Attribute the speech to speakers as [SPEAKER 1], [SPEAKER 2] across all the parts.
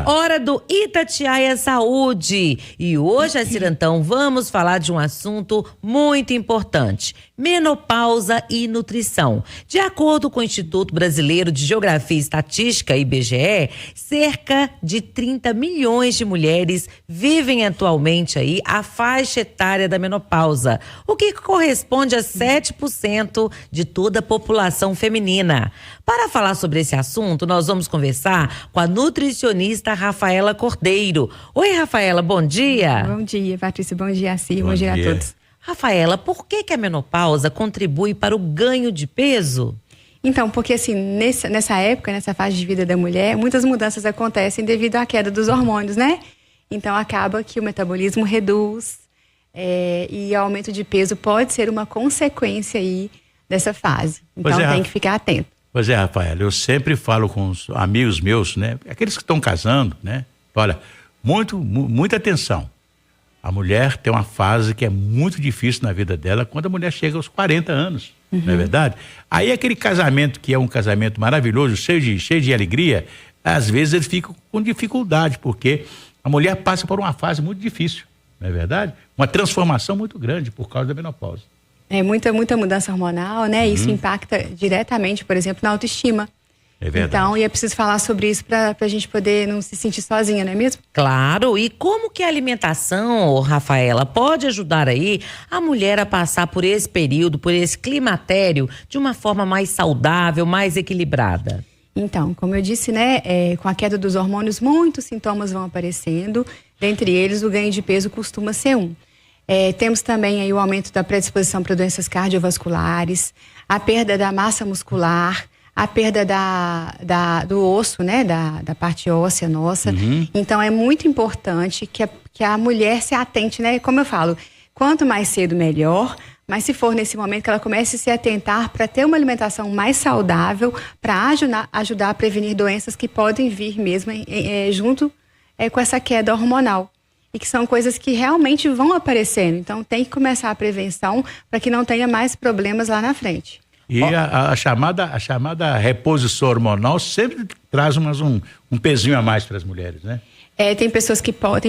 [SPEAKER 1] Hora do Itatiaia Saúde. E hoje, Cirantão, vamos falar de um assunto muito importante: menopausa e nutrição. De acordo com o Instituto Brasileiro de Geografia e Estatística, IBGE, cerca de 30 milhões de mulheres vivem atualmente aí a faixa etária da menopausa, o que corresponde a 7% de toda a população feminina. Para falar sobre esse assunto, nós vamos conversar com a nutricionista Rafaela Cordeiro. Oi, Rafaela, bom dia.
[SPEAKER 2] Bom dia, Patrícia, bom dia, Cir, bom dia a todos.
[SPEAKER 1] Rafaela, por que a menopausa contribui para o ganho de peso?
[SPEAKER 2] Então, porque assim, nessa época, nessa fase de vida da mulher, muitas mudanças acontecem devido à queda dos hormônios, né? Então, acaba que o metabolismo reduz e o aumento de peso pode ser uma consequência aí dessa fase. Então, tem que ficar atento.
[SPEAKER 3] Pois é, Rafaela, eu sempre falo com os amigos meus, né? Aqueles que estão casando, né? Olha, muita atenção. A mulher tem uma fase que é muito difícil na vida dela quando a mulher chega aos 40 anos, não é verdade? Aí aquele casamento que é um casamento maravilhoso, cheio de alegria, às vezes ele fica com dificuldade, porque a mulher passa por uma fase muito difícil, não é verdade? Uma transformação muito grande por causa da menopausa.
[SPEAKER 2] É muita mudança hormonal, né? Isso impacta diretamente, por exemplo, na autoestima.
[SPEAKER 3] É verdade.
[SPEAKER 2] Então, e é preciso falar sobre isso para a gente poder não se sentir sozinha, não é mesmo?
[SPEAKER 1] Claro, e como que a alimentação, Rafaela, pode ajudar aí a mulher a passar por esse período, por esse climatério, de uma forma mais saudável, mais equilibrada?
[SPEAKER 2] Então, como eu disse, né, com a queda dos hormônios, muitos sintomas vão aparecendo, dentre eles o ganho de peso costuma ser um. Temos também aí o aumento da predisposição para doenças cardiovasculares, a perda da massa muscular, a perda do osso, né, da parte óssea nossa. Então, é muito importante que a mulher se atente, né, como eu falo, quanto mais cedo melhor, mas se for nesse momento que ela comece a se atentar para ter uma alimentação mais saudável, para ajudar a prevenir doenças que podem vir mesmo junto com essa queda hormonal. E que são coisas que realmente vão aparecendo. Então, tem que começar a prevenção para que não tenha mais problemas lá na frente.
[SPEAKER 3] E a chamada reposição hormonal sempre traz um pezinho a mais para as mulheres, né?
[SPEAKER 2] Tem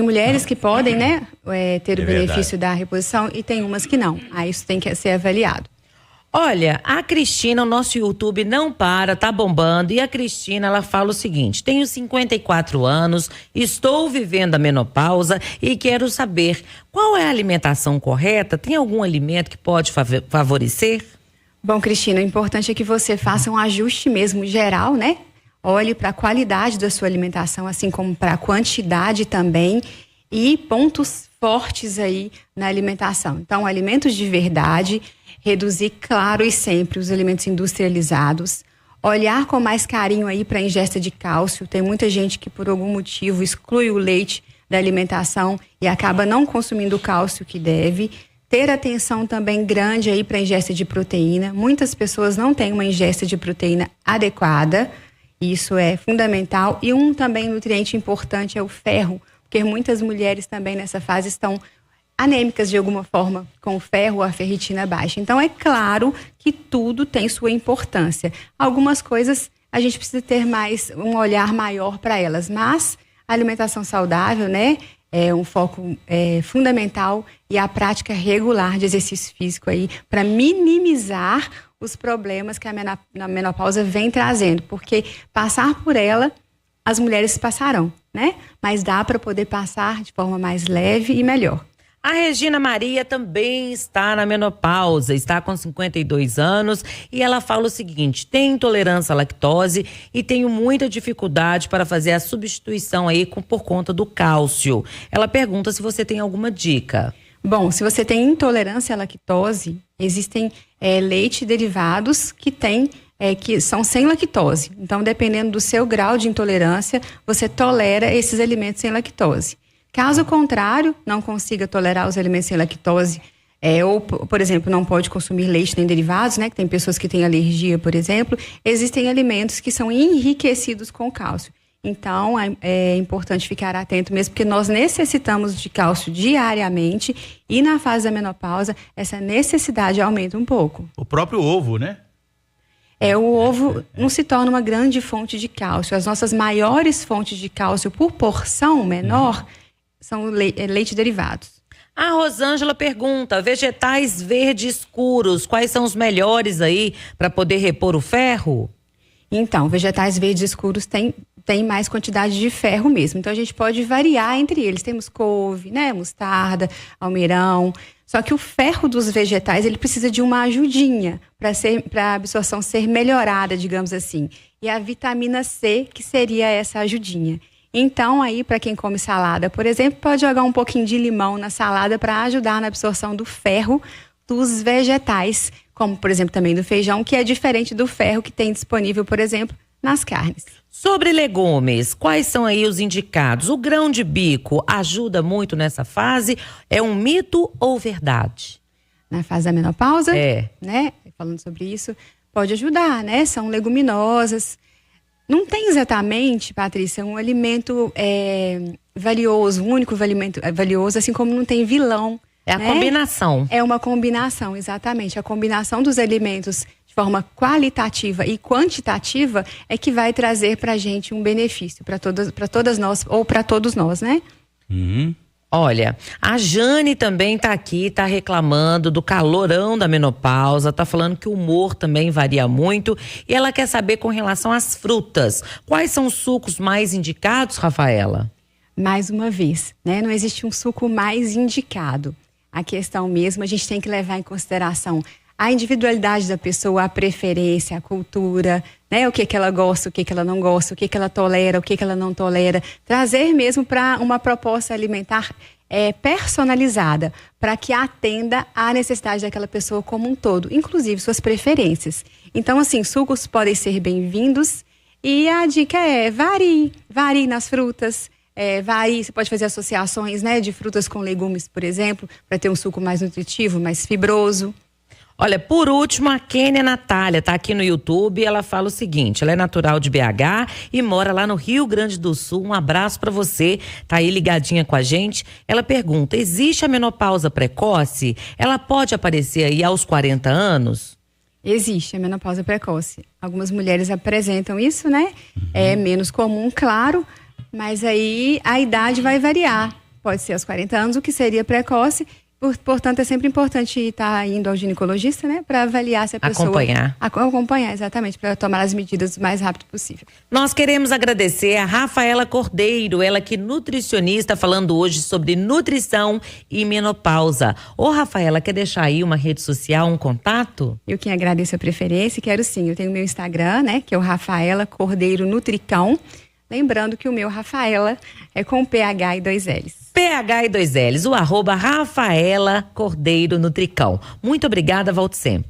[SPEAKER 2] mulheres que podem, né, ter o benefício da reposição e tem umas que não. Aí isso tem que ser avaliado.
[SPEAKER 1] Olha, a Cristina, o nosso YouTube não para, tá bombando, e a Cristina, ela fala o seguinte: tenho 54 anos, estou vivendo a menopausa e quero saber qual é a alimentação correta, tem algum alimento que pode favorecer?
[SPEAKER 2] Bom, Cristina, o importante é que você faça um ajuste mesmo geral, né? Olhe para a qualidade da sua alimentação, assim como para a quantidade também, e pontos fortes aí na alimentação. Então, alimentos de verdade, reduzir, claro e sempre, os alimentos industrializados, olhar com mais carinho aí para a ingesta de cálcio. Tem muita gente que por algum motivo exclui o leite da alimentação e acaba não consumindo o cálcio que deve. Ter atenção também grande aí para a ingesta de proteína. Muitas pessoas não têm uma ingesta de proteína adequada, isso é fundamental. E também nutriente importante é o ferro, porque muitas mulheres também nessa fase estão anêmicas de alguma forma, com o ferro ou a ferritina baixa. Então, é claro que tudo tem sua importância. Algumas coisas a gente precisa ter um olhar maior para elas, mas a alimentação saudável, né, é um foco fundamental, e a prática regular de exercício físico aí para minimizar os problemas que a menopausa vem trazendo, porque passar por ela, as mulheres passarão, né? Mas dá para poder passar de forma mais leve e melhor.
[SPEAKER 1] A Regina Maria também está na menopausa, está com 52 anos e ela fala o seguinte: tem intolerância à lactose e tenho muita dificuldade para fazer a substituição aí por conta do cálcio. Ela pergunta se você tem alguma dica.
[SPEAKER 2] Bom, se você tem intolerância à lactose, existem leite derivados que são sem lactose. Então, dependendo do seu grau de intolerância, você tolera esses alimentos sem lactose. Caso contrário, não consiga tolerar os alimentos sem lactose, ou, por exemplo, não pode consumir leite nem derivados, né? Que tem pessoas que têm alergia, por exemplo. Existem alimentos que são enriquecidos com cálcio. Então, é importante ficar atento mesmo, porque nós necessitamos de cálcio diariamente e na fase da menopausa, essa necessidade aumenta um pouco.
[SPEAKER 3] O próprio ovo, né?
[SPEAKER 2] O ovo não se torna uma grande fonte de cálcio. As nossas maiores fontes de cálcio por porção menor são leite derivados.
[SPEAKER 1] A Rosângela pergunta, vegetais verdes escuros, quais são os melhores aí para poder repor o ferro?
[SPEAKER 2] Então, vegetais verdes escuros têm mais quantidade de ferro mesmo. Então, a gente pode variar entre eles. Temos couve, né, mostarda, almeirão. Só que o ferro dos vegetais, ele precisa de uma ajudinha para a absorção ser melhorada, digamos assim. E a vitamina C, que seria essa ajudinha. Então, aí, para quem come salada, por exemplo, pode jogar um pouquinho de limão na salada para ajudar na absorção do ferro dos vegetais, como, por exemplo, também do feijão, que é diferente do ferro que tem disponível, por exemplo, nas carnes.
[SPEAKER 1] Sobre legumes, quais são aí os indicados? O grão de bico ajuda muito nessa fase? É um mito ou verdade?
[SPEAKER 2] Na fase da menopausa,
[SPEAKER 1] né?
[SPEAKER 2] Falando sobre isso, pode ajudar, né? São leguminosas. Não tem exatamente, Patrícia, um alimento valioso, um único alimento valioso, assim como não tem vilão.
[SPEAKER 1] É a combinação.
[SPEAKER 2] É uma combinação, exatamente. A combinação dos alimentos de forma qualitativa e quantitativa é que vai trazer pra gente um benefício, para todas nós, ou para todos nós, né?
[SPEAKER 1] Olha, a Jane também tá aqui, tá reclamando do calorão da menopausa, tá falando que o humor também varia muito e ela quer saber com relação às frutas. Quais são os sucos mais indicados, Rafaela?
[SPEAKER 2] Mais uma vez, né? Não existe um suco mais indicado. A questão mesmo, a gente tem que levar em consideração a individualidade da pessoa, a preferência, a cultura, né? O que ela gosta, o que ela não gosta, o que ela tolera, o que ela não tolera. Trazer mesmo para uma proposta alimentar personalizada, para que atenda à necessidade daquela pessoa como um todo, inclusive suas preferências. Então, assim, sucos podem ser bem-vindos e a dica é varie nas frutas. Você pode fazer associações, né, de frutas com legumes, por exemplo, para ter um suco mais nutritivo, mais fibroso.
[SPEAKER 1] Olha, por último, a Kênia Natália tá aqui no YouTube e ela fala o seguinte, ela é natural de BH e mora lá no Rio Grande do Sul. Um abraço para você, tá aí ligadinha com a gente. Ela pergunta, existe a menopausa precoce? Ela pode aparecer aí aos 40 anos?
[SPEAKER 2] Existe a menopausa precoce. Algumas mulheres apresentam isso, né? É menos comum, claro, mas aí a idade vai variar. Pode ser aos 40 anos, o que seria precoce. Portanto, é sempre importante estar indo ao ginecologista, né? Para avaliar se a pessoa... Acompanhar, exatamente, para tomar as medidas o mais rápido possível.
[SPEAKER 1] Nós queremos agradecer a Rafaela Cordeiro, ela que é nutricionista, falando hoje sobre nutrição e menopausa. Ô, Rafaela, quer deixar aí uma rede social, um contato?
[SPEAKER 2] Eu que agradeço a preferência, quero sim. Eu tenho meu Instagram, né? Que é o Rafaela Cordeiro Nutricão. Lembrando que o meu Rafaela é com PH e 2 L's.
[SPEAKER 1] PH e 2 L's, o @Rafaela Cordeiro Nutricão. Muito obrigada, volte sempre.